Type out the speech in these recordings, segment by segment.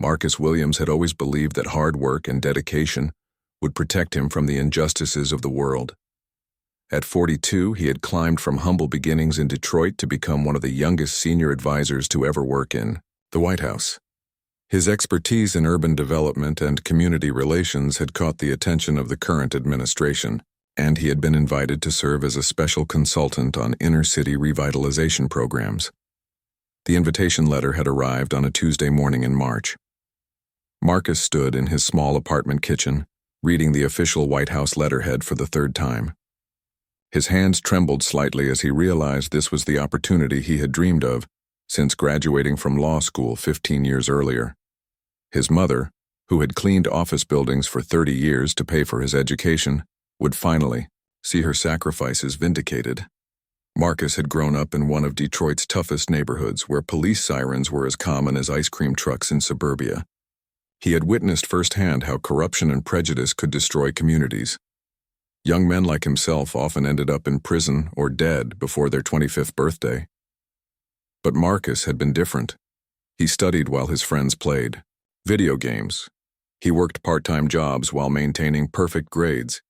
Marcus Williams had always believed that hard work and dedication would protect him from the injustices of the world. At 42, he had climbed from humble beginnings in Detroit to become one of the youngest senior advisors to ever work in the White House. His expertise in urban development and community relations had caught the attention of the current administration, and he had been invited to serve as a special consultant on inner-city revitalization programs. The invitation letter had arrived on a Tuesday morning in March. Marcus stood in his small apartment kitchen, reading the official White House letterhead for the third time. His hands trembled slightly as he realized this was the opportunity he had dreamed of since graduating from law school 15 years earlier. His mother, who had cleaned office buildings for 30 years to pay for his education, would finally see her sacrifices vindicated. Marcus had grown up in one of Detroit's toughest neighborhoods where police sirens were as common as ice cream trucks in suburbia. He had witnessed firsthand how corruption and prejudice could destroy communities. Young men like himself often ended up in prison or dead before their 25th birthday. But Marcus had been different. He studied while his friends played video games. He worked part-time jobs while maintaining perfect grades.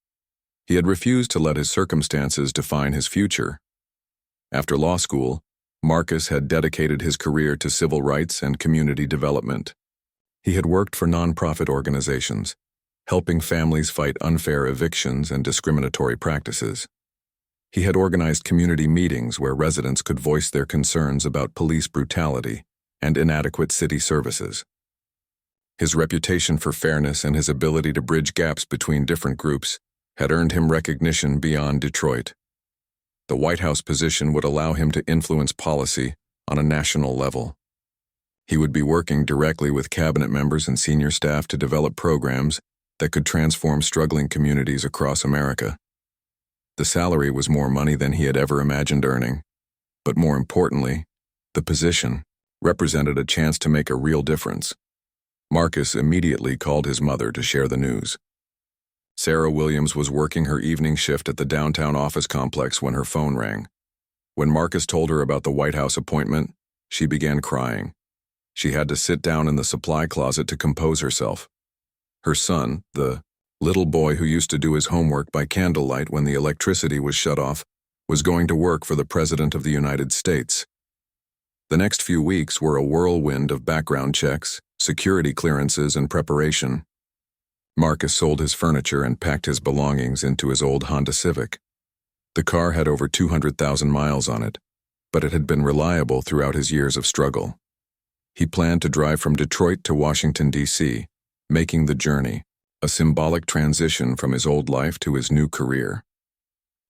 He had refused to let his circumstances define his future. After law school, Marcus had dedicated his career to civil rights and community development. He had worked for nonprofit organizations, helping families fight unfair evictions and discriminatory practices. He had organized community meetings where residents could voice their concerns about police brutality and inadequate city services. His reputation for fairness and his ability to bridge gaps between different groups had earned him recognition beyond Detroit. The White House position would allow him to influence policy on a national level. He would be working directly with cabinet members and senior staff to develop programs that could transform struggling communities across America. The salary was more money than he had ever imagined earning, but more importantly, the position represented a chance to make a real difference. Marcus immediately called his mother to share the news. Sarah Williams was working her evening shift at the downtown office complex when her phone rang. When Marcus told her about the White House appointment, she began crying. She had to sit down in the supply closet to compose herself. Her son, the little boy who used to do his homework by candlelight when the electricity was shut off, was going to work for the President of the United States. The next few weeks were a whirlwind of background checks, security clearances, and preparation. Marcus sold his furniture and packed his belongings into his old Honda Civic. The car had over 200,000 miles on it, but it had been reliable throughout his years of struggle. He planned to drive from Detroit to Washington, D.C., making the journey a symbolic transition from his old life to his new career.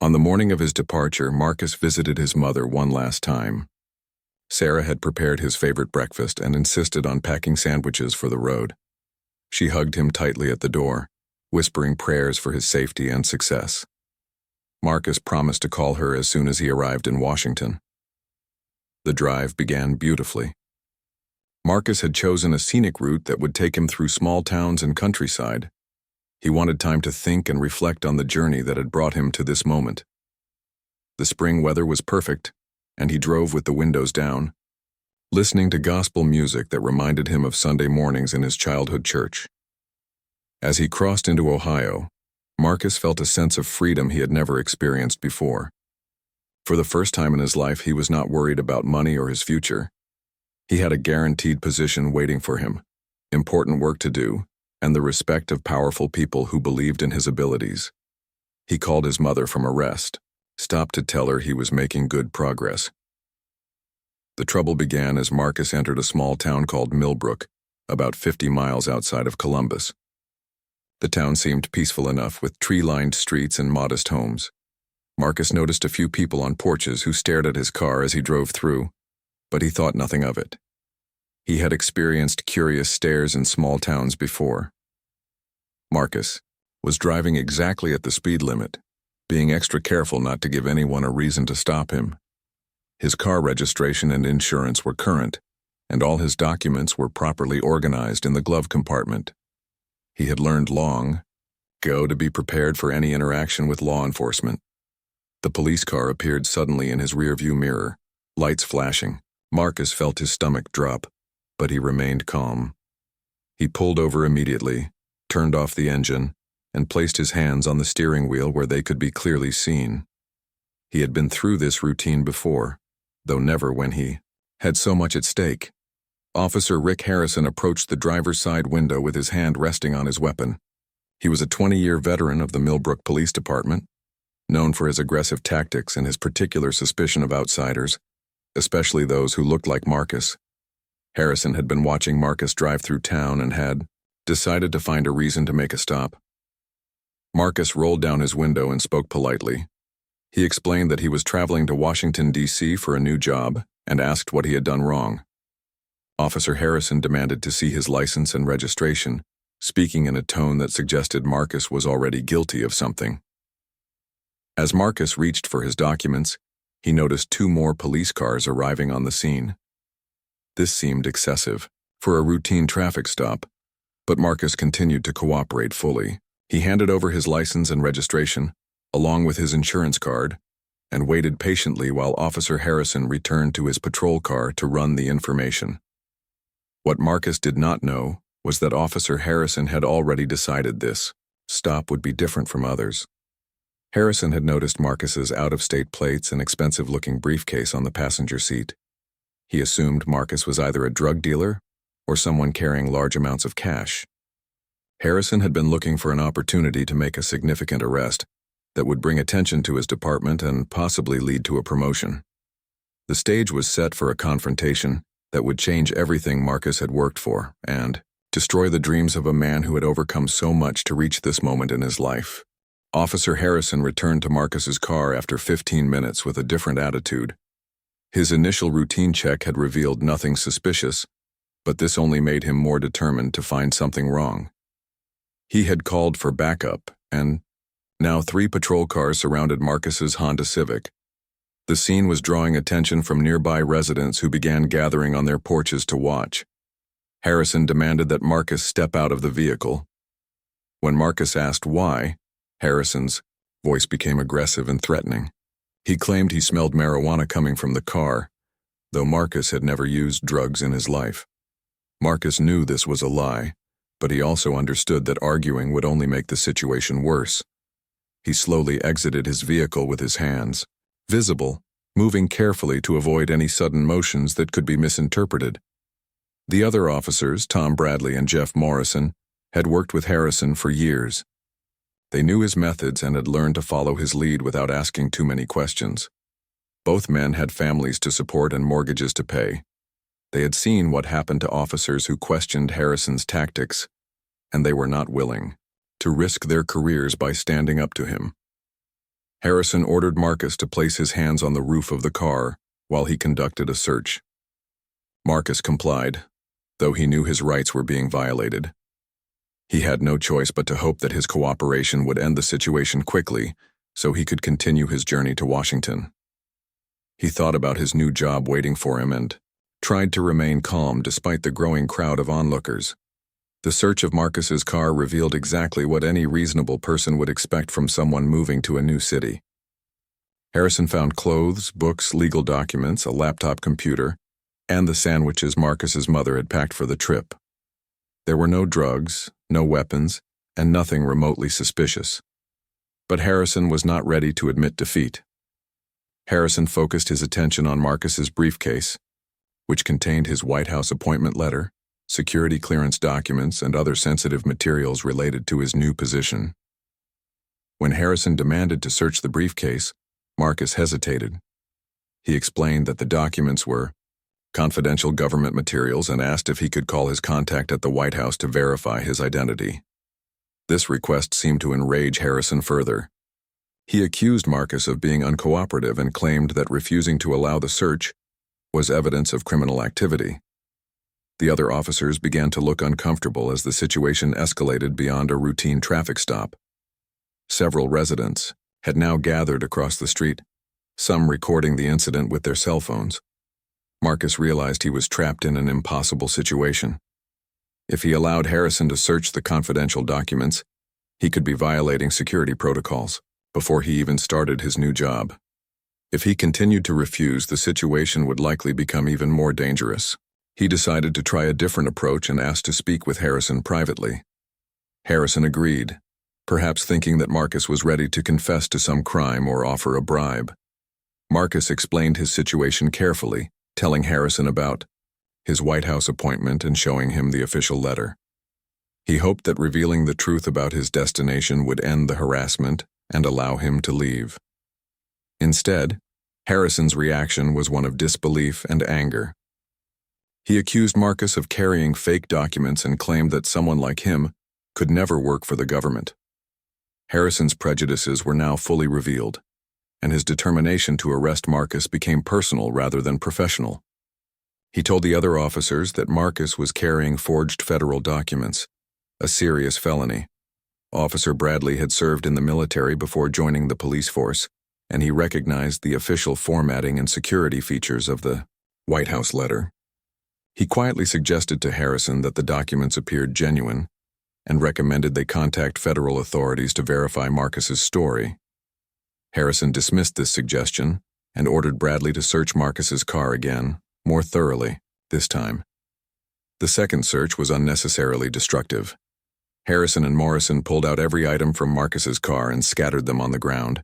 On the morning of his departure, Marcus visited his mother one last time. Sarah had prepared his favorite breakfast and insisted on packing sandwiches for the road. She hugged him tightly at the door, whispering prayers for his safety and success. Marcus promised to call her as soon as he arrived in Washington. The drive began beautifully. Marcus had chosen a scenic route that would take him through small towns and countryside. He wanted time to think and reflect on the journey that had brought him to this moment. The spring weather was perfect, and he drove with the windows down, listening to gospel music that reminded him of Sunday mornings in his childhood church. As he crossed into Ohio, Marcus felt a sense of freedom he had never experienced before. For the first time in his life, he was not worried about money or his future. He had a guaranteed position waiting for him, important work to do, and the respect of powerful people who believed in his abilities. He called his mother from a rest, stopped to tell her he was making good progress. The trouble began as Marcus entered a small town called Millbrook, about 50 miles outside of Columbus. The town seemed peaceful enough with tree-lined streets and modest homes. Marcus noticed a few people on porches who stared at his car as he drove through, but he thought nothing of it. He had experienced curious stares in small towns before. Marcus was driving exactly at the speed limit, being extra careful not to give anyone a reason to stop him. His car registration and insurance were current, and all his documents were properly organized in the glove compartment. He had learned long ago to be prepared for any interaction with law enforcement. The police car appeared suddenly in his rearview mirror, lights flashing. Marcus felt his stomach drop, but he remained calm. He pulled over immediately, turned off the engine, and placed his hands on the steering wheel where they could be clearly seen. He had been through this routine before, though never when he had so much at stake. Officer Rick Harrison approached the driver's side window with his hand resting on his weapon. He was a 20-year veteran of the Millbrook Police Department, known for his aggressive tactics and his particular suspicion of outsiders, especially those who looked like Marcus. Harrison had been watching Marcus drive through town and had decided to find a reason to make a stop. Marcus rolled down his window and spoke politely. He explained that he was traveling to Washington, D.C. for a new job and asked what he had done wrong. Officer Harrison demanded to see his license and registration, speaking in a tone that suggested Marcus was already guilty of something. As Marcus reached for his documents, he noticed 2 more police cars arriving on the scene. This seemed excessive for a routine traffic stop, but Marcus continued to cooperate fully. He handed over his license and registration, along with his insurance card, and waited patiently while Officer Harrison returned to his patrol car to run the information. What Marcus did not know was that Officer Harrison had already decided this stop would be different from others. Harrison had noticed Marcus's out-of-state plates and expensive-looking briefcase on the passenger seat. He assumed Marcus was either a drug dealer or someone carrying large amounts of cash. Harrison had been looking for an opportunity to make a significant arrest that would bring attention to his department and possibly lead to a promotion. The stage was set for a confrontation that would change everything Marcus had worked for and destroy the dreams of a man who had overcome so much to reach this moment in his life. Officer Harrison returned to Marcus's car after 15 minutes with a different attitude. His initial routine check had revealed nothing suspicious, but this only made him more determined to find something wrong. He had called for backup, and now 3 patrol cars surrounded Marcus's Honda Civic. The scene was drawing attention from nearby residents who began gathering on their porches to watch. Harrison demanded that Marcus step out of the vehicle. When Marcus asked why, Harrison's voice became aggressive and threatening. He claimed he smelled marijuana coming from the car, though Marcus had never used drugs in his life. Marcus knew this was a lie, but he also understood that arguing would only make the situation worse. He slowly exited his vehicle with his hands visible, moving carefully to avoid any sudden motions that could be misinterpreted. The other officers, Tom Bradley and Jeff Morrison, had worked with Harrison for years. They knew his methods and had learned to follow his lead without asking too many questions. Both men had families to support and mortgages to pay. They had seen what happened to officers who questioned Harrison's tactics, and they were not willing to risk their careers by standing up to him. Harrison ordered Marcus to place his hands on the roof of the car while he conducted a search. Marcus complied, though he knew his rights were being violated. He had no choice but to hope that his cooperation would end the situation quickly so he could continue his journey to Washington. He thought about his new job waiting for him and tried to remain calm despite the growing crowd of onlookers. The search of Marcus's car revealed exactly what any reasonable person would expect from someone moving to a new city. Harrison found clothes, books, legal documents, a laptop computer, and the sandwiches Marcus's mother had packed for the trip. There were no drugs, no weapons, and nothing remotely suspicious. But Harrison was not ready to admit defeat. Harrison focused his attention on Marcus's briefcase, which contained his White House appointment letter, security clearance documents, and other sensitive materials related to his new position. When Harrison demanded to search the briefcase, Marcus hesitated. He explained that the documents were confidential government materials and asked if he could call his contact at the White House to verify his identity. This request seemed to enrage Harrison further. He accused Marcus of being uncooperative and claimed that refusing to allow the search was evidence of criminal activity. The other officers began to look uncomfortable as the situation escalated beyond a routine traffic stop. Several residents had now gathered across the street, some recording the incident with their cell phones. Marcus realized he was trapped in an impossible situation. If he allowed Harrison to search the confidential documents, he could be violating security protocols before he even started his new job. If he continued to refuse, the situation would likely become even more dangerous. He decided to try a different approach and asked to speak with Harrison privately. Harrison agreed, perhaps thinking that Marcus was ready to confess to some crime or offer a bribe. Marcus explained his situation carefully, telling Harrison about his White House appointment and showing him the official letter. He hoped that revealing the truth about his destination would end the harassment and allow him to leave. Instead, Harrison's reaction was one of disbelief and anger. He accused Marcus of carrying fake documents and claimed that someone like him could never work for the government. Harrison's prejudices were now fully revealed, and his determination to arrest Marcus became personal rather than professional. He told the other officers that Marcus was carrying forged federal documents, a serious felony. Officer Bradley had served in the military before joining the police force, and he recognized the official formatting and security features of the White House letter. He quietly suggested to Harrison that the documents appeared genuine and recommended they contact federal authorities to verify Marcus's story. Harrison dismissed this suggestion and ordered Bradley to search Marcus's car again, more thoroughly, this time. The second search was unnecessarily destructive. Harrison and Morrison pulled out every item from Marcus's car and scattered them on the ground.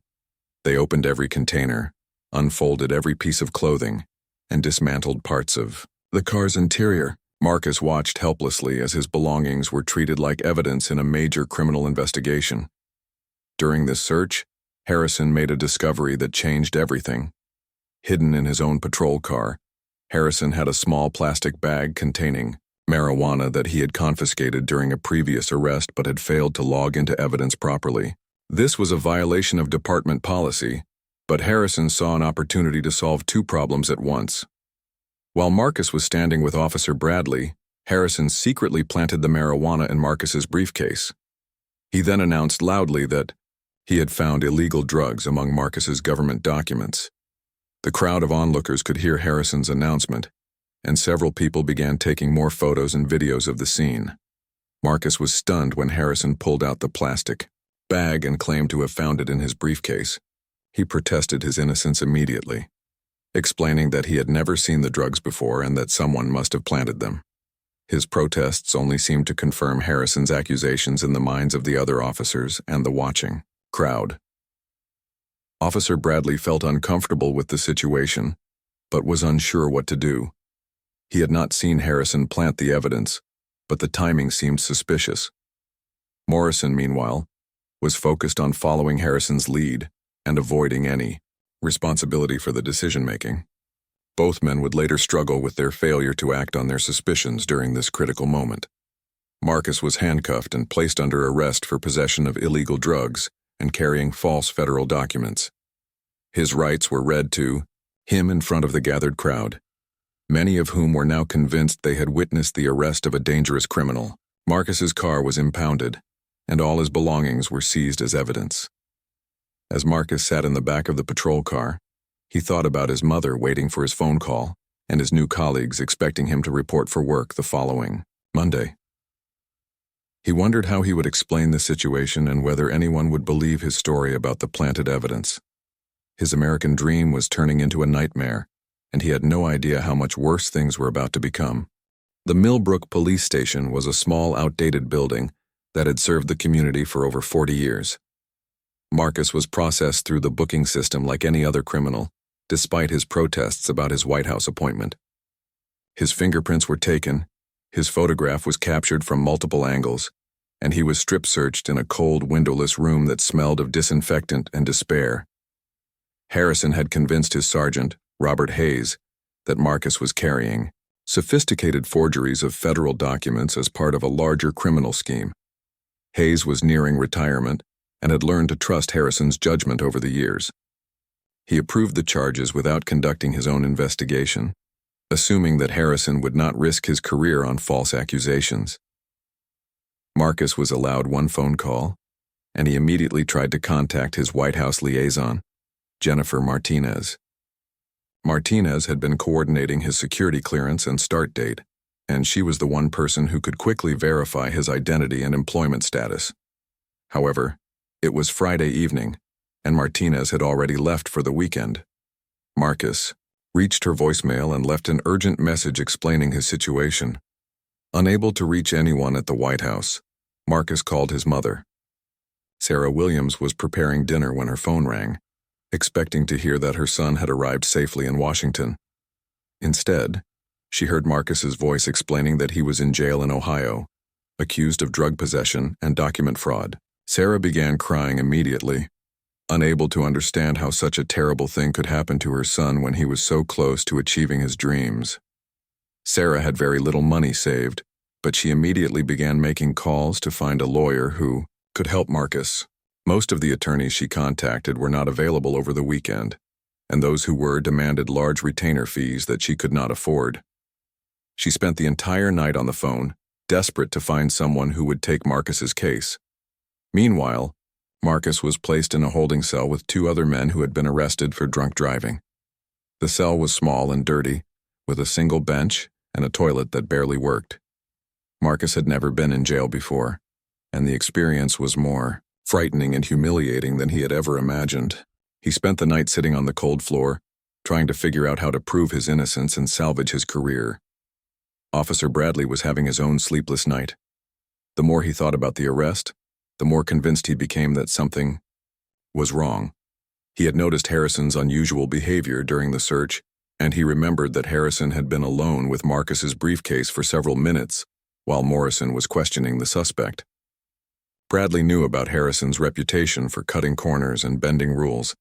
They opened every container, unfolded every piece of clothing, and dismantled parts of the car's interior. Marcus watched helplessly as his belongings were treated like evidence in a major criminal investigation. During this search, Harrison made a discovery that changed everything. Hidden in his own patrol car, Harrison had a small plastic bag containing marijuana that he had confiscated during a previous arrest but had failed to log into evidence properly. This was a violation of department policy, but Harrison saw an opportunity to solve two problems at once. While Marcus was standing with Officer Bradley, Harrison secretly planted the marijuana in Marcus's briefcase. He then announced loudly that he had found illegal drugs among Marcus's government documents. The crowd of onlookers could hear Harrison's announcement, and several people began taking more photos and videos of the scene. Marcus was stunned when Harrison pulled out the plastic bag and claimed to have found it in his briefcase. He protested his innocence immediately, explaining that he had never seen the drugs before and that someone must have planted them. His protests only seemed to confirm Harrison's accusations in the minds of the other officers and the watching crowd. Officer Bradley felt uncomfortable with the situation, but was unsure what to do. He had not seen Harrison plant the evidence, but the timing seemed suspicious. Morrison, meanwhile, was focused on following Harrison's lead and avoiding any responsibility for the decision-making. Both men would later struggle with their failure to act on their suspicions during this critical moment. Marcus was handcuffed and placed under arrest for possession of illegal drugs and carrying false federal documents. His rights were read to him in front of the gathered crowd, many of whom were now convinced they had witnessed the arrest of a dangerous criminal. Marcus's car was impounded, and all his belongings were seized as evidence. As Marcus sat in the back of the patrol car, he thought about his mother waiting for his phone call and his new colleagues expecting him to report for work the following Monday. He wondered how he would explain the situation and whether anyone would believe his story about the planted evidence. His American dream was turning into a nightmare, and he had no idea how much worse things were about to become. The Millbrook Police Station was a small, outdated building that had served the community for over 40 years. Marcus was processed through the booking system like any other criminal, despite his protests about his White House appointment. His fingerprints were taken, his photograph was captured from multiple angles, and he was strip-searched in a cold, windowless room that smelled of disinfectant and despair. Harrison had convinced his sergeant, Robert Hayes, that Marcus was carrying sophisticated forgeries of federal documents as part of a larger criminal scheme. Hayes was nearing retirement and had learned to trust Harrison's judgment over the years. He approved the charges without conducting his own investigation, assuming that Harrison would not risk his career on false accusations. Marcus was allowed one phone call, and he immediately tried to contact his White House liaison, Jennifer Martinez. Martinez had been coordinating his security clearance and start date, and she was the one person who could quickly verify his identity and employment status. However, it was Friday evening, and Martinez had already left for the weekend. Marcus, reached her voicemail and left an urgent message explaining his situation. Unable to reach anyone at the White House, Marcus called his mother. Sarah Williams was preparing dinner when her phone rang, expecting to hear that her son had arrived safely in Washington. Instead, she heard Marcus's voice explaining that he was in jail in Ohio, accused of drug possession and document fraud. Sarah began crying immediately, unable to understand how such a terrible thing could happen to her son when he was so close to achieving his dreams. Sarah had very little money saved, but she immediately began making calls to find a lawyer who could help Marcus. Most of the attorneys she contacted were not available over the weekend, and those who were demanded large retainer fees that she could not afford. She spent the entire night on the phone, desperate to find someone who would take Marcus's case. Meanwhile, Marcus was placed in a holding cell with 2 other men who had been arrested for drunk driving. The cell was small and dirty, with a single bench and a toilet that barely worked. Marcus had never been in jail before, and the experience was more frightening and humiliating than he had ever imagined. He spent the night sitting on the cold floor, trying to figure out how to prove his innocence and salvage his career. Officer Bradley was having his own sleepless night. The more he thought about the arrest, the more convinced he became that something was wrong. He had noticed Harrison's unusual behavior during the search, and he remembered that Harrison had been alone with Marcus's briefcase for several minutes while Morrison was questioning the suspect. Bradley knew about Harrison's reputation for cutting corners and bending rules,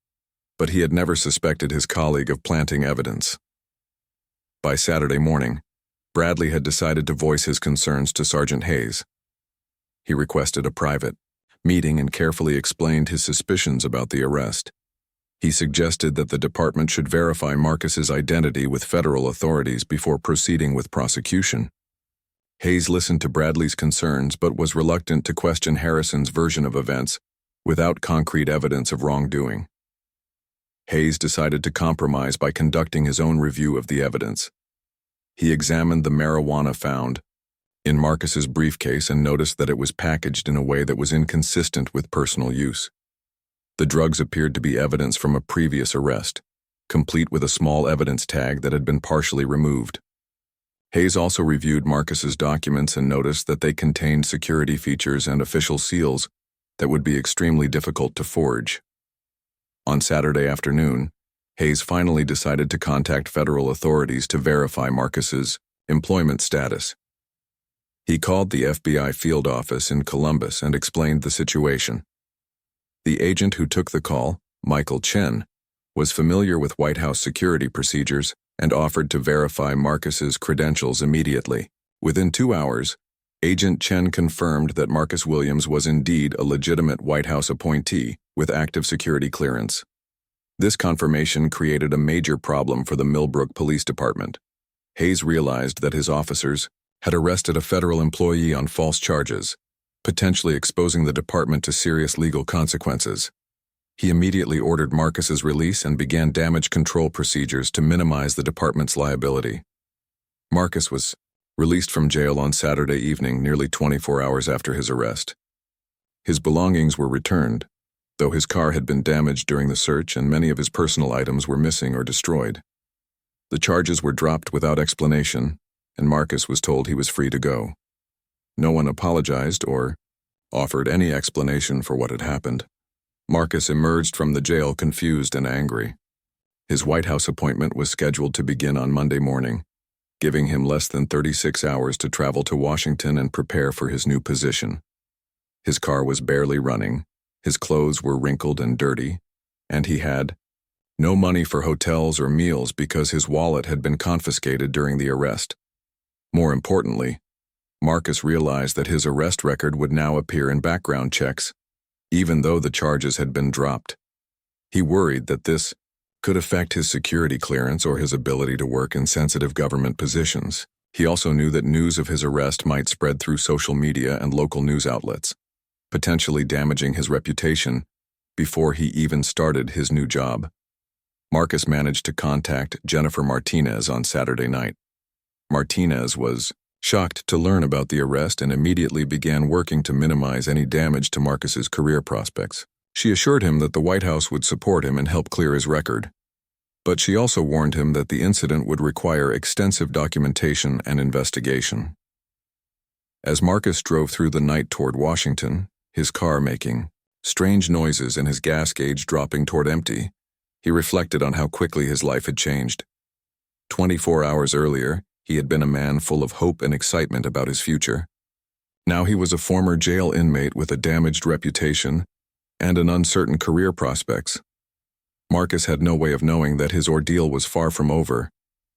but he had never suspected his colleague of planting evidence. By Saturday morning, Bradley had decided to voice his concerns to Sergeant Hayes. He requested a private meeting and carefully explained his suspicions about the arrest. He suggested that the department should verify Marcus's identity with federal authorities before proceeding with prosecution. Hayes listened to Bradley's concerns but was reluctant to question Harrison's version of events without concrete evidence of wrongdoing. Hayes decided to compromise by conducting his own review of the evidence. He examined the marijuana found in Marcus's briefcase and noticed that it was packaged in a way that was inconsistent with personal use. The drugs appeared to be evidence from a previous arrest, complete with a small evidence tag that had been partially removed. Hayes also reviewed Marcus's documents and noticed that they contained security features and official seals that would be extremely difficult to forge. On Saturday afternoon, Hayes finally decided to contact federal authorities to verify Marcus's employment status. He called the FBI field office in Columbus and explained the situation. The agent who took the call, Michael Chen, was familiar with White House security procedures and offered to verify Marcus's credentials immediately. Within 2 hours, Agent Chen confirmed that Marcus Williams was indeed a legitimate White House appointee with active security clearance. This confirmation created a major problem for the Millbrook Police Department. Hayes realized that his officers had arrested a federal employee on false charges, potentially exposing the department to serious legal consequences. He immediately ordered Marcus's release and began damage control procedures to minimize the department's liability. Marcus was released from jail on Saturday evening, nearly 24 hours after his arrest. His belongings were returned, though his car had been damaged during the search and many of his personal items were missing or destroyed. The charges were dropped without explanation, and Marcus was told he was free to go. No one apologized or offered any explanation for what had happened. Marcus emerged from the jail confused and angry. His White House appointment was scheduled to begin on Monday morning, giving him less than 36 hours to travel to Washington and prepare for his new position. His car was barely running, his clothes were wrinkled and dirty, and he had no money for hotels or meals because his wallet had been confiscated during the arrest. More importantly, Marcus realized that his arrest record would now appear in background checks, even though the charges had been dropped. He worried that this could affect his security clearance or his ability to work in sensitive government positions. He also knew that news of his arrest might spread through social media and local news outlets, potentially damaging his reputation before he even started his new job. Marcus managed to contact Jennifer Martinez on Saturday night. Martinez was shocked to learn about the arrest and immediately began working to minimize any damage to Marcus's career prospects. She assured him that the White House would support him and help clear his record. But she also warned him that the incident would require extensive documentation and investigation. As Marcus drove through the night toward Washington, his car making strange noises and his gas gauge dropping toward empty, he reflected on how quickly his life had changed. 24 hours earlier, he had been a man full of hope and excitement about his future. Now he was a former jail inmate with a damaged reputation and an uncertain career prospects. Marcus had no way of knowing that his ordeal was far from over,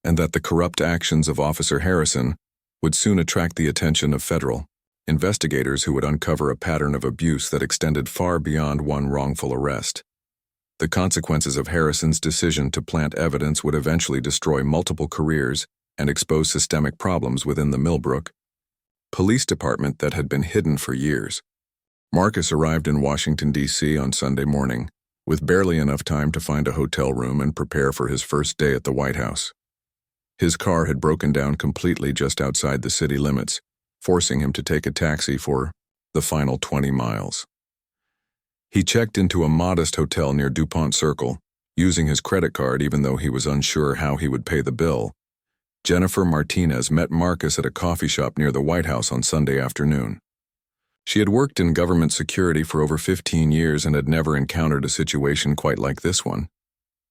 and that the corrupt actions of Officer Harrison would soon attract the attention of federal investigators who would uncover a pattern of abuse that extended far beyond one wrongful arrest. The consequences of Harrison's decision to plant evidence would eventually destroy multiple careers and expose systemic problems within the Millbrook police department that had been hidden for years. Marcus arrived in Washington, D.C. on Sunday morning, with barely enough time to find a hotel room and prepare for his first day at the White House. His car had broken down completely just outside the city limits, forcing him to take a taxi for the final 20 miles. He checked into a modest hotel near DuPont Circle, using his credit card even though he was unsure how he would pay the bill. Jennifer Martinez met Marcus at a coffee shop near the White House on Sunday afternoon. She had worked in government security for over 15 years and had never encountered a situation quite like this one.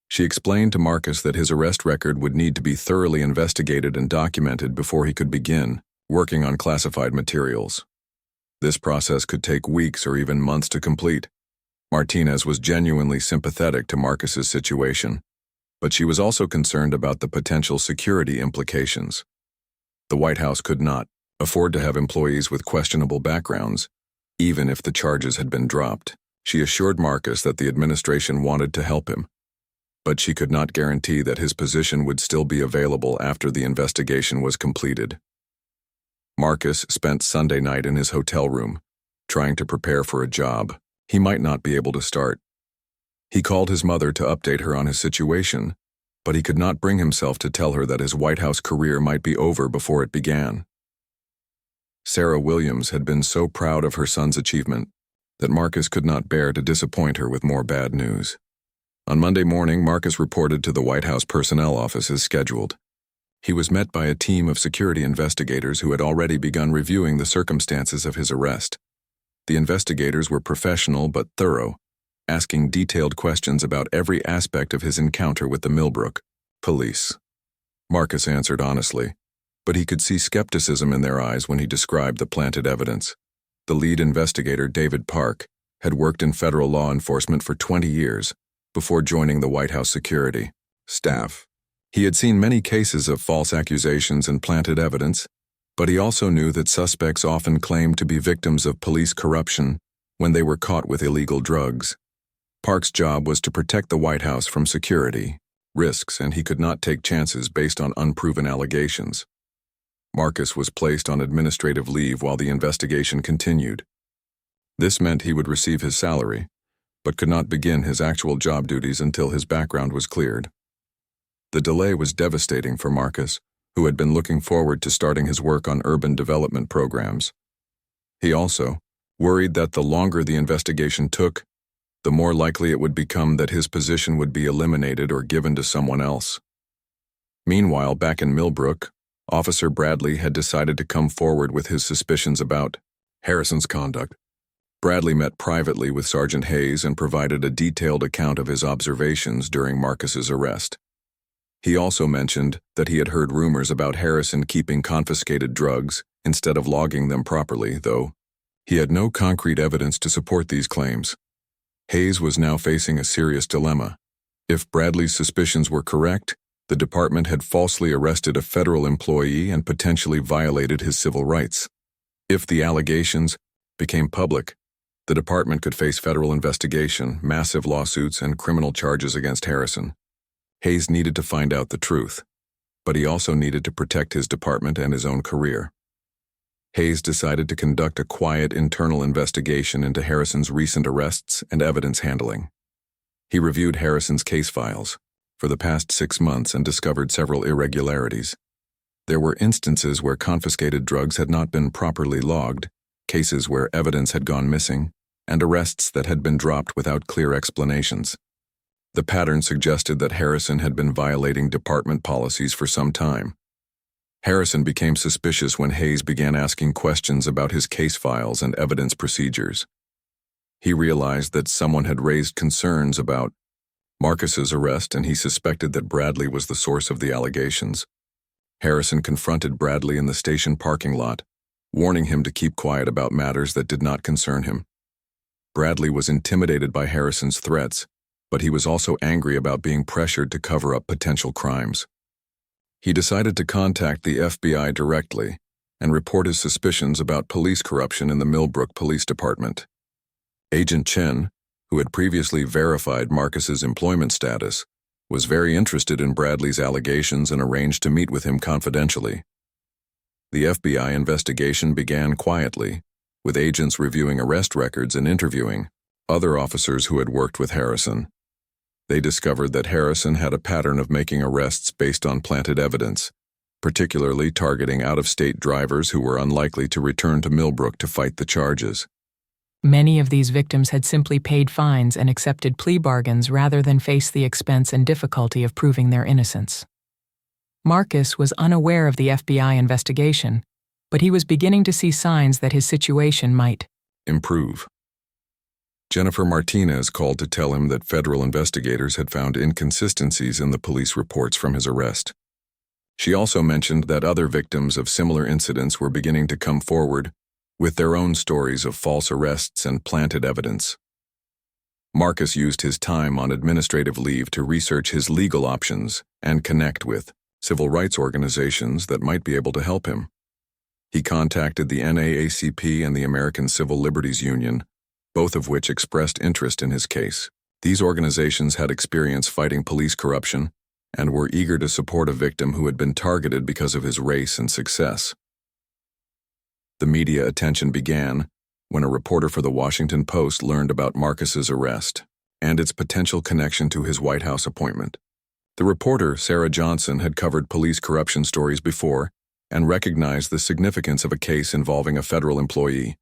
She explained to Marcus that his arrest record would need to be thoroughly investigated and documented before he could begin working on classified materials. This process could take weeks or even months to complete. Martinez was genuinely sympathetic to Marcus's situation, but she was also concerned about the potential security implications. The White House could not afford to have employees with questionable backgrounds, even if the charges had been dropped. She assured Marcus that the administration wanted to help him, but she could not guarantee that his position would still be available after the investigation was completed. Marcus spent Sunday night in his hotel room, trying to prepare for a job he might not be able to start. He called his mother to update her on his situation, but he could not bring himself to tell her that his White House career might be over before it began. Sarah Williams had been so proud of her son's achievement that Marcus could not bear to disappoint her with more bad news. On Monday morning, Marcus reported to the White House personnel office as scheduled. He was met by a team of security investigators who had already begun reviewing the circumstances of his arrest. The investigators were professional but thorough, asking detailed questions about every aspect of his encounter with the Millbrook police. Marcus answered honestly, but he could see skepticism in their eyes when he described the planted evidence. The lead investigator, David Park, had worked in federal law enforcement for 20 years before joining the White House security staff. He had seen many cases of false accusations and planted evidence, but he also knew that suspects often claimed to be victims of police corruption when they were caught with illegal drugs. Park's job was to protect the White House from security risks, and he could not take chances based on unproven allegations. Marcus was placed on administrative leave while the investigation continued. This meant he would receive his salary, but could not begin his actual job duties until his background was cleared. The delay was devastating for Marcus, who had been looking forward to starting his work on urban development programs. He also worried that the longer the investigation took, the more likely it would become that his position would be eliminated or given to someone else. Meanwhile, back in Millbrook, Officer Bradley had decided to come forward with his suspicions about Harrison's conduct. Bradley met privately with Sergeant Hayes and provided a detailed account of his observations during Marcus's arrest. He also mentioned that he had heard rumors about Harrison keeping confiscated drugs instead of logging them properly, though he had no concrete evidence to support these claims. Hayes was now facing a serious dilemma. If Bradley's suspicions were correct, the department had falsely arrested a federal employee and potentially violated his civil rights. If the allegations became public, the department could face federal investigation, massive lawsuits, and criminal charges against Harrison. Hayes needed to find out the truth, but he also needed to protect his department and his own career. Hayes decided to conduct a quiet internal investigation into Harrison's recent arrests and evidence handling. He reviewed Harrison's case files for the past 6 months and discovered several irregularities. There were instances where confiscated drugs had not been properly logged, cases where evidence had gone missing, and arrests that had been dropped without clear explanations. The pattern suggested that Harrison had been violating department policies for some time. Harrison became suspicious when Hayes began asking questions about his case files and evidence procedures. He realized that someone had raised concerns about Marcus's arrest, and he suspected that Bradley was the source of the allegations. Harrison confronted Bradley in the station parking lot, warning him to keep quiet about matters that did not concern him. Bradley was intimidated by Harrison's threats, but he was also angry about being pressured to cover up potential crimes. He decided to contact the FBI directly and report his suspicions about police corruption in the Millbrook Police Department. Agent Chen, who had previously verified Marcus's employment status, was very interested in Bradley's allegations and arranged to meet with him confidentially. The FBI investigation began quietly, with agents reviewing arrest records and interviewing other officers who had worked with Harrison. They discovered that Harrison had a pattern of making arrests based on planted evidence, particularly targeting out-of-state drivers who were unlikely to return to Millbrook to fight the charges. Many of these victims had simply paid fines and accepted plea bargains rather than face the expense and difficulty of proving their innocence. Marcus was unaware of the FBI investigation, but he was beginning to see signs that his situation might improve. Jennifer Martinez called to tell him that federal investigators had found inconsistencies in the police reports from his arrest. She also mentioned that other victims of similar incidents were beginning to come forward with their own stories of false arrests and planted evidence. Marcus used his time on administrative leave to research his legal options and connect with civil rights organizations that might be able to help him. He contacted the NAACP and the American Civil Liberties Union, both of which expressed interest in his case. These organizations had experience fighting police corruption and were eager to support a victim who had been targeted because of his race and success. The media attention began when a reporter for the Washington Post learned about Marcus's arrest and its potential connection to his White House appointment. The reporter, Sarah Johnson, had covered police corruption stories before and recognized the significance of a case involving a federal employee.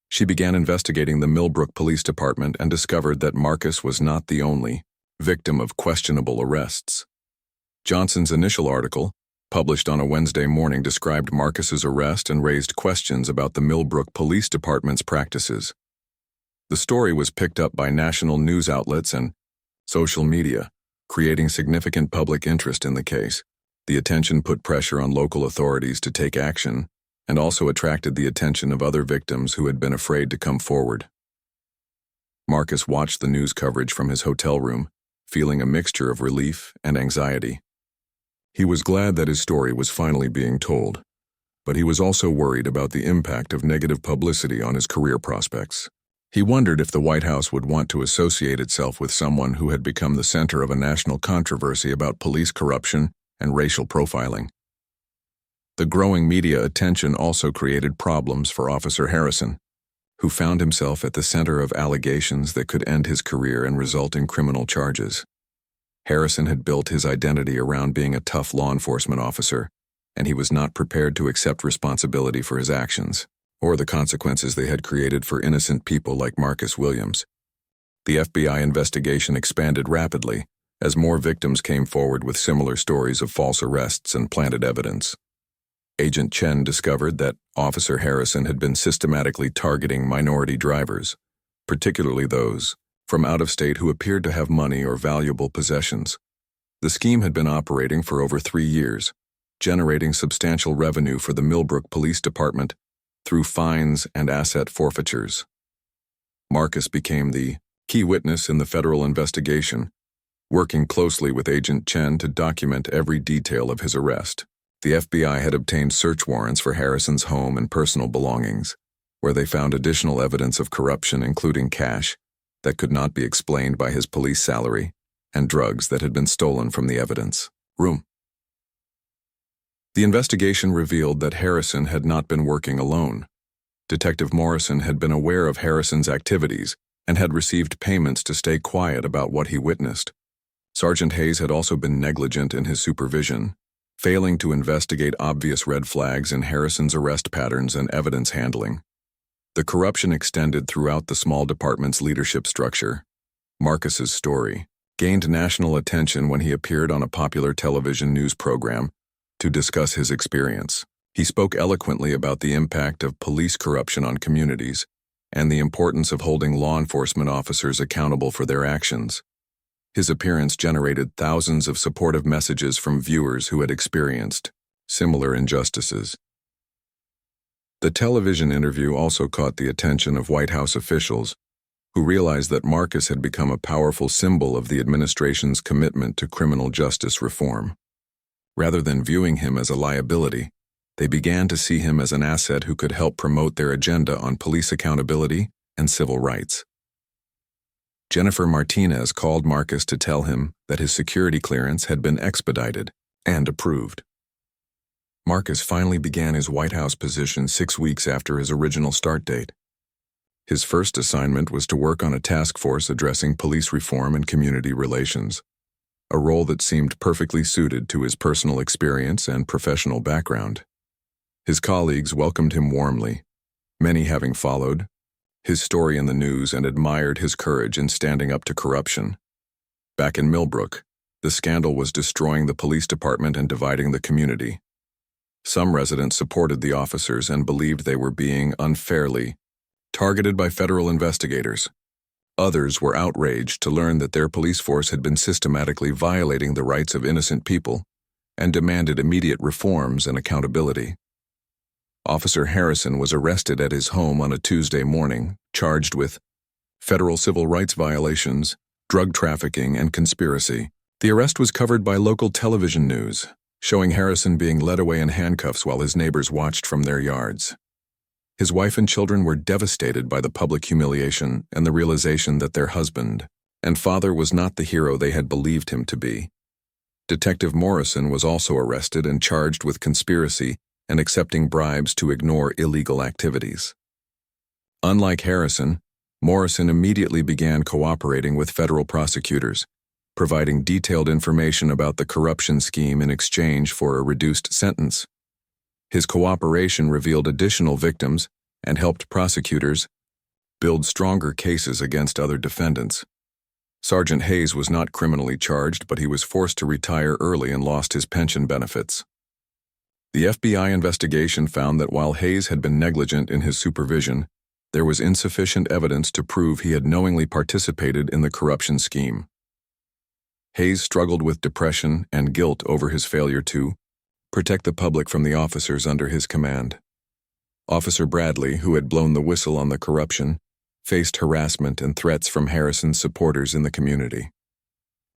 She began investigating the Millbrook Police Department and discovered that Marcus was not the only victim of questionable arrests. Johnson's initial article, published on a Wednesday morning, described Marcus's arrest and raised questions about the Millbrook Police Department's practices. The story was picked up by national news outlets and social media, creating significant public interest in the case. The attention put pressure on local authorities to take action and also attracted the attention of other victims who had been afraid to come forward. Marcus watched the news coverage from his hotel room, feeling a mixture of relief and anxiety. He was glad that his story was finally being told, but he was also worried about the impact of negative publicity on his career prospects. He wondered if the White House would want to associate itself with someone who had become the center of a national controversy about police corruption and racial profiling. The growing media attention also created problems for Officer Harrison, who found himself at the center of allegations that could end his career and result in criminal charges. Harrison had built his identity around being a tough law enforcement officer, and he was not prepared to accept responsibility for his actions, or the consequences they had created for innocent people like Marcus Williams. The FBI investigation expanded rapidly as more victims came forward with similar stories of false arrests and planted evidence. Agent Chen discovered that Officer Harrison had been systematically targeting minority drivers, particularly those from out of state who appeared to have money or valuable possessions. The scheme had been operating for over 3 years, generating substantial revenue for the Millbrook Police Department through fines and asset forfeitures. Marcus became the key witness in the federal investigation, working closely with Agent Chen to document every detail of his arrest. The FBI had obtained search warrants for Harrison's home and personal belongings, where they found additional evidence of corruption, including cash that could not be explained by his police salary, and drugs that had been stolen from the evidence room. The investigation revealed that Harrison had not been working alone. Detective Morrison had been aware of Harrison's activities and had received payments to stay quiet about what he witnessed. Sergeant Hayes had also been negligent in his supervision, failing to investigate obvious red flags in Harrison's arrest patterns and evidence handling. The corruption extended throughout the small department's leadership structure. Marcus's story gained national attention when he appeared on a popular television news program to discuss his experience. He spoke eloquently about the impact of police corruption on communities and the importance of holding law enforcement officers accountable for their actions. His appearance generated thousands of supportive messages from viewers who had experienced similar injustices. The television interview also caught the attention of White House officials, who realized that Marcus had become a powerful symbol of the administration's commitment to criminal justice reform. Rather than viewing him as a liability, they began to see him as an asset who could help promote their agenda on police accountability and civil rights. Jennifer Martinez called Marcus to tell him that his security clearance had been expedited and approved. Marcus finally began his White House position 6 weeks after his original start date. His first assignment was to work on a task force addressing police reform and community relations, a role that seemed perfectly suited to his personal experience and professional background. His colleagues welcomed him warmly, many having followed his story in the news and admired his courage in standing up to corruption. Back in Millbrook, the scandal was destroying the police department and dividing the community. Some residents supported the officers and believed they were being unfairly targeted by federal investigators. Others were outraged to learn that their police force had been systematically violating the rights of innocent people and demanded immediate reforms and accountability. Officer Harrison was arrested at his home on a Tuesday morning, charged with federal civil rights violations, drug trafficking, and conspiracy. The arrest was covered by local television news, showing Harrison being led away in handcuffs while his neighbors watched from their yards. His wife and children were devastated by the public humiliation and the realization that their husband and father was not the hero they had believed him to be. Detective Morrison was also arrested and charged with conspiracy and accepting bribes to ignore illegal activities. Unlike Harrison, Morrison immediately began cooperating with federal prosecutors, providing detailed information about the corruption scheme in exchange for a reduced sentence. His cooperation revealed additional victims and helped prosecutors build stronger cases against other defendants. Sergeant Hayes was not criminally charged, but he was forced to retire early and lost his pension benefits. The FBI investigation found that while Hayes had been negligent in his supervision, there was insufficient evidence to prove he had knowingly participated in the corruption scheme. Hayes struggled with depression and guilt over his failure to protect the public from the officers under his command. Officer Bradley, who had blown the whistle on the corruption, faced harassment and threats from Harrison's supporters in the community.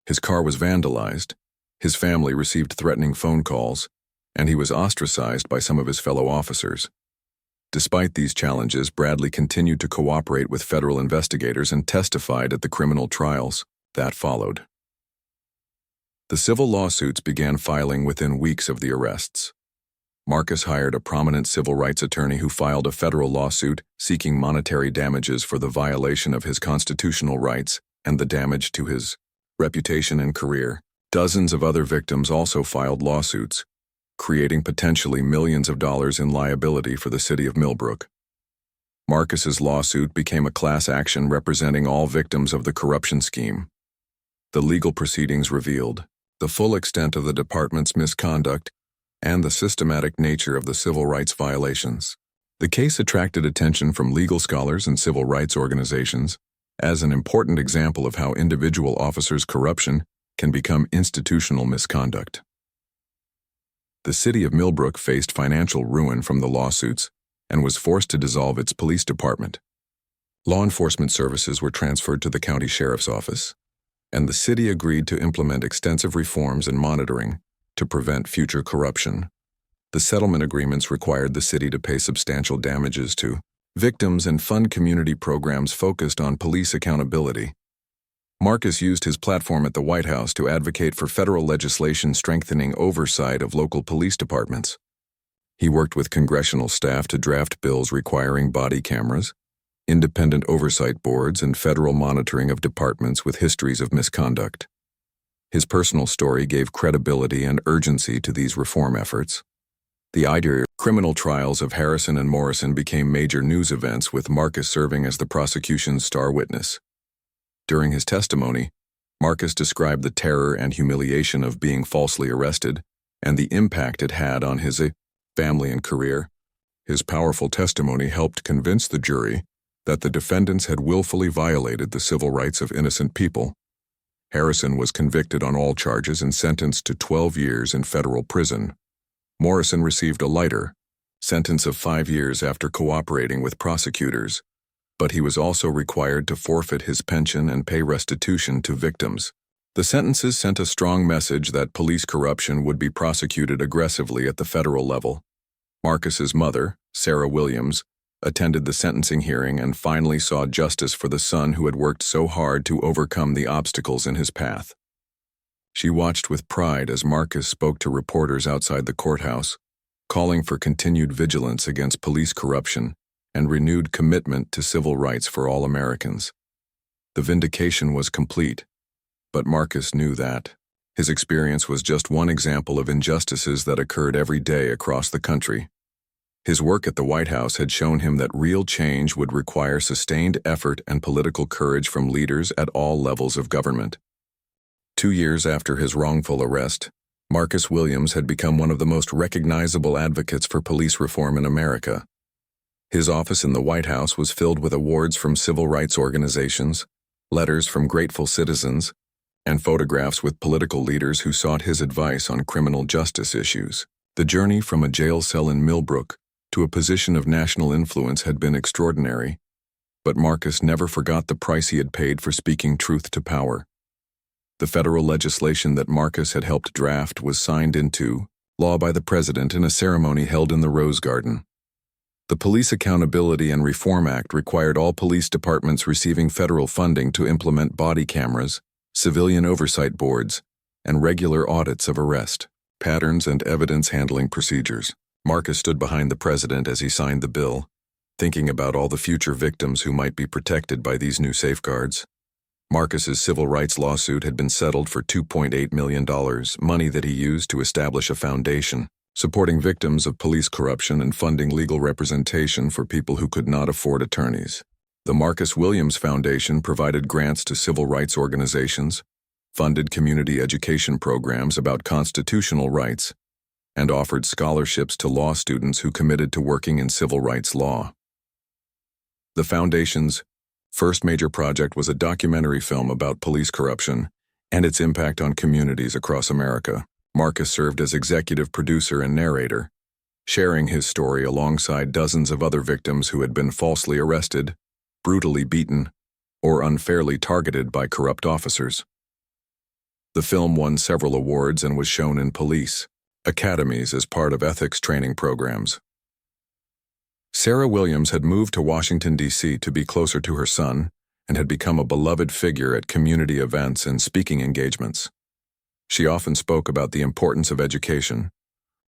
His car was vandalized, his family received threatening phone calls, and he was ostracized by some of his fellow officers. Despite these challenges, Bradley continued to cooperate with federal investigators and testified at the criminal trials that followed. The civil lawsuits began filing within weeks of the arrests. Marcus hired a prominent civil rights attorney who filed a federal lawsuit seeking monetary damages for the violation of his constitutional rights and the damage to his reputation and career. Dozens of other victims also filed lawsuits, creating potentially millions of dollars in liability for the city of Millbrook. Marcus's lawsuit became a class action representing all victims of the corruption scheme. The legal proceedings revealed the full extent of the department's misconduct and the systematic nature of the civil rights violations. The case attracted attention from legal scholars and civil rights organizations as an important example of how individual officers' corruption can become institutional misconduct. The city of Millbrook faced financial ruin from the lawsuits and was forced to dissolve its police department. Law enforcement services were transferred to the county sheriff's office, and the city agreed to implement extensive reforms and monitoring to prevent future corruption. The settlement agreements required the city to pay substantial damages to victims and fund community programs focused on police accountability. Marcus used his platform at the White House to advocate for federal legislation strengthening oversight of local police departments. He worked with congressional staff to draft bills requiring body cameras, independent oversight boards, and federal monitoring of departments with histories of misconduct. His personal story gave credibility and urgency to these reform efforts. The ideal criminal trials of Harrison and Morrison became major news events, with Marcus serving as the prosecution's star witness. During his testimony, Marcus described the terror and humiliation of being falsely arrested and the impact it had on his family and career. His powerful testimony helped convince the jury that the defendants had willfully violated the civil rights of innocent people. Harrison was convicted on all charges and sentenced to 12 years in federal prison. Morrison received a lighter sentence of 5 years after cooperating with prosecutors, but he was also required to forfeit his pension and pay restitution to victims. The sentences sent a strong message that police corruption would be prosecuted aggressively at the federal level. Marcus's mother, Sarah Williams, attended the sentencing hearing and finally saw justice for the son who had worked so hard to overcome the obstacles in his path. She watched with pride as Marcus spoke to reporters outside the courthouse, calling for continued vigilance against police corruption and renewed commitment to civil rights for all Americans. The vindication was complete, but Marcus knew that his experience was just one example of injustices that occurred every day across the country. His work at the White House had shown him that real change would require sustained effort and political courage from leaders at all levels of government. 2 years after his wrongful arrest, Marcus Williams had become one of the most recognizable advocates for police reform in America. His office in the White House was filled with awards from civil rights organizations, letters from grateful citizens, and photographs with political leaders who sought his advice on criminal justice issues. The journey from a jail cell in Millbrook to a position of national influence had been extraordinary, but Marcus never forgot the price he had paid for speaking truth to power. The federal legislation that Marcus had helped draft was signed into law by the president in a ceremony held in the Rose Garden. The Police Accountability and Reform Act required all police departments receiving federal funding to implement body cameras, civilian oversight boards, and regular audits of arrest patterns and evidence handling procedures. Marcus stood behind the president as he signed the bill, thinking about all the future victims who might be protected by these new safeguards. Marcus's civil rights lawsuit had been settled for $2.8 million, money that he used to establish a foundation, supporting victims of police corruption and funding legal representation for people who could not afford attorneys. The Marcus Williams Foundation provided grants to civil rights organizations, funded community education programs about constitutional rights, and offered scholarships to law students who committed to working in civil rights law. The Foundation's first major project was a documentary film about police corruption and its impact on communities across America. Marcus served as executive producer and narrator, sharing his story alongside dozens of other victims who had been falsely arrested, brutally beaten, or unfairly targeted by corrupt officers. The film won several awards and was shown in police academies as part of ethics training programs. Sarah Williams had moved to Washington, D.C. to be closer to her son and had become a beloved figure at community events and speaking engagements. She often spoke about the importance of education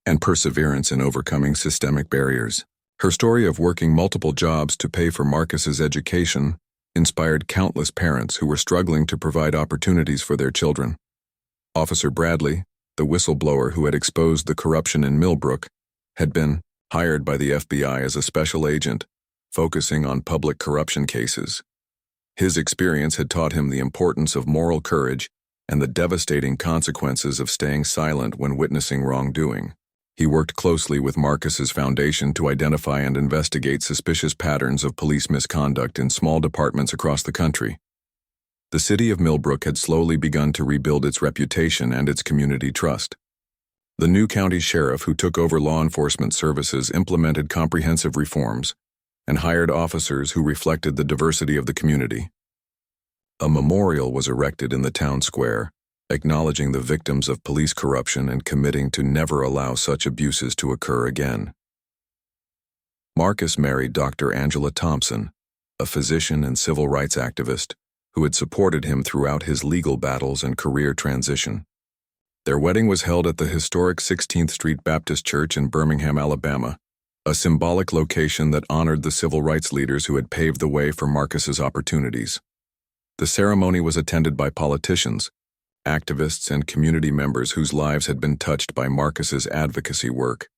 and perseverance in overcoming systemic barriers. Her story of working multiple jobs to pay for Marcus's education inspired countless parents who were struggling to provide opportunities for their children. Officer Bradley, the whistleblower who had exposed the corruption in Millbrook, had been hired by the FBI as a special agent, focusing on public corruption cases. His experience had taught him the importance of moral courage and the devastating consequences of staying silent when witnessing wrongdoing. He worked closely with Marcus's foundation to identify and investigate suspicious patterns of police misconduct in small departments across the country. The city of Millbrook had slowly begun to rebuild its reputation and its community trust. The new county sheriff who took over law enforcement services implemented comprehensive reforms and hired officers who reflected the diversity of the community. A memorial was erected in the town square, acknowledging the victims of police corruption and committing to never allow such abuses to occur again. Marcus married Dr. Angela Thompson, a physician and civil rights activist, who had supported him throughout his legal battles and career transition. Their wedding was held at the historic 16th Street Baptist Church in Birmingham, Alabama, a symbolic location that honored the civil rights leaders who had paved the way for Marcus's opportunities. The ceremony was attended by politicians, activists, and community members whose lives had been touched by Marcus's advocacy work.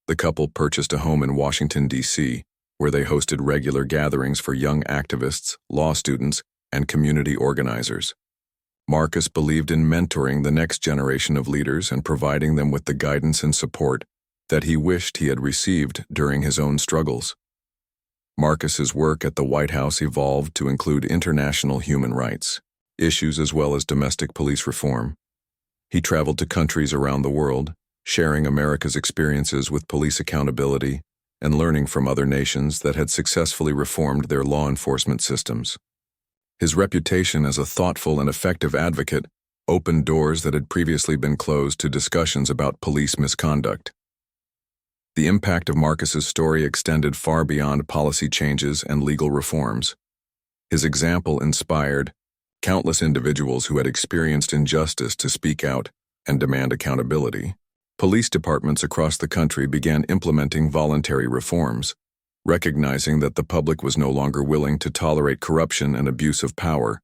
The couple purchased a home in Washington, D.C., where they hosted regular gatherings for young activists, law students, and community organizers. Marcus believed in mentoring the next generation of leaders and providing them with the guidance and support that he wished he had received during his own struggles. Marcus's work at the White House evolved to include international human rights issues as well as domestic police reform. He traveled to countries around the world, sharing America's experiences with police accountability and learning from other nations that had successfully reformed their law enforcement systems. His reputation as a thoughtful and effective advocate opened doors that had previously been closed to discussions about police misconduct. The impact of Marcus's story extended far beyond policy changes and legal reforms. His example inspired countless individuals who had experienced injustice to speak out and demand accountability. Police departments across the country began implementing voluntary reforms, recognizing that the public was no longer willing to tolerate corruption and abuse of power.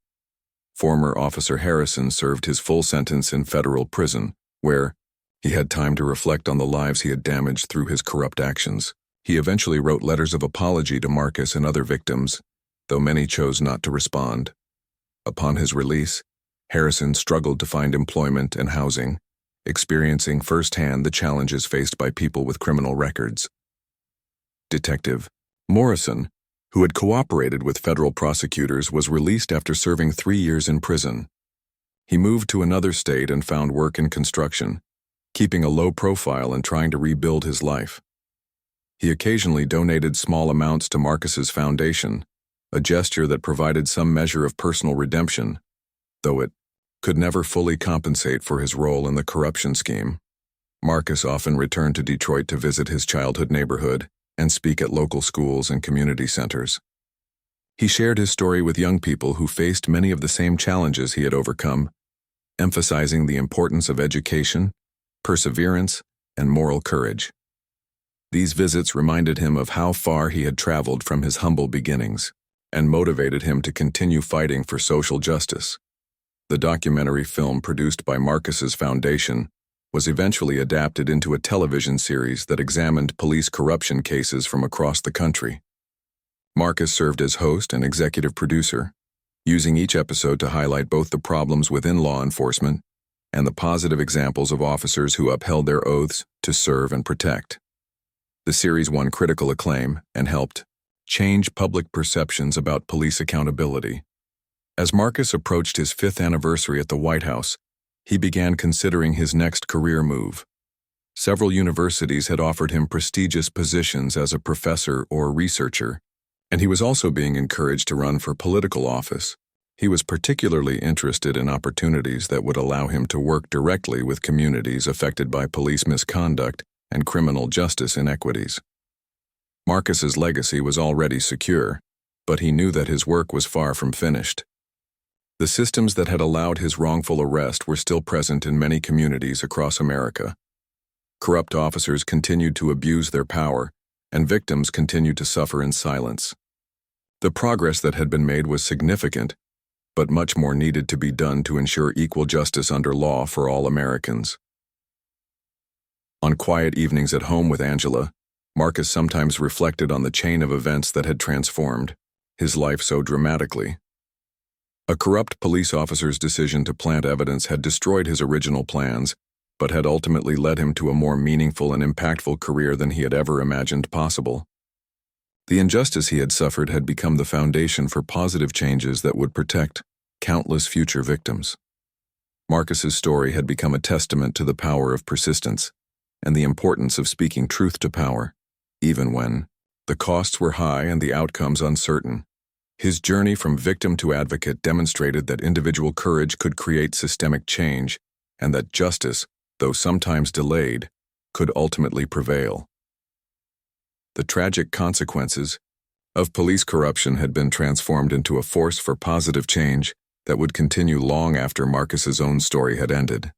Former Officer Harrison served his full sentence in federal prison, where he had time to reflect on the lives he had damaged through his corrupt actions. He eventually wrote letters of apology to Marcus and other victims, though many chose not to respond. Upon his release, Harrison struggled to find employment and housing, experiencing firsthand the challenges faced by people with criminal records. Detective Morrison, who had cooperated with federal prosecutors, was released after serving 3 years in prison. He moved to another state and found work in construction, keeping a low profile and trying to rebuild his life. He occasionally donated small amounts to Marcus's foundation, a gesture that provided some measure of personal redemption, though it could never fully compensate for his role in the corruption scheme. Marcus often returned to Detroit to visit his childhood neighborhood and speak at local schools and community centers. He shared his story with young people who faced many of the same challenges he had overcome, emphasizing the importance of education, perseverance, and moral courage. These visits reminded him of how far he had traveled from his humble beginnings and motivated him to continue fighting for social justice. The documentary film produced by Marcus's foundation was eventually adapted into a television series that examined police corruption cases from across the country. Marcus served as host and executive producer, using each episode to highlight both the problems within law enforcement and the positive examples of officers who upheld their oaths to serve and protect. The series won critical acclaim and helped change public perceptions about police accountability. As Marcus approached his 5th anniversary at the White House, he began considering his next career move. Several universities had offered him prestigious positions as a professor or researcher, and he was also being encouraged to run for political office. He was particularly interested in opportunities that would allow him to work directly with communities affected by police misconduct and criminal justice inequities. Marcus's legacy was already secure, but he knew that his work was far from finished. The systems that had allowed his wrongful arrest were still present in many communities across America. Corrupt officers continued to abuse their power, and victims continued to suffer in silence. The progress that had been made was significant, but much more needed to be done to ensure equal justice under law for all Americans. On quiet evenings at home with Angela, Marcus sometimes reflected on the chain of events that had transformed his life so dramatically. A corrupt police officer's decision to plant evidence had destroyed his original plans, but had ultimately led him to a more meaningful and impactful career than he had ever imagined possible. The injustice he had suffered had become the foundation for positive changes that would protect countless future victims. Marcus's story had become a testament to the power of persistence and the importance of speaking truth to power, even when the costs were high and the outcomes uncertain. His journey from victim to advocate demonstrated that individual courage could create systemic change and that justice, though sometimes delayed, could ultimately prevail. The tragic consequences of police corruption had been transformed into a force for positive change that would continue long after Marcus's own story had ended.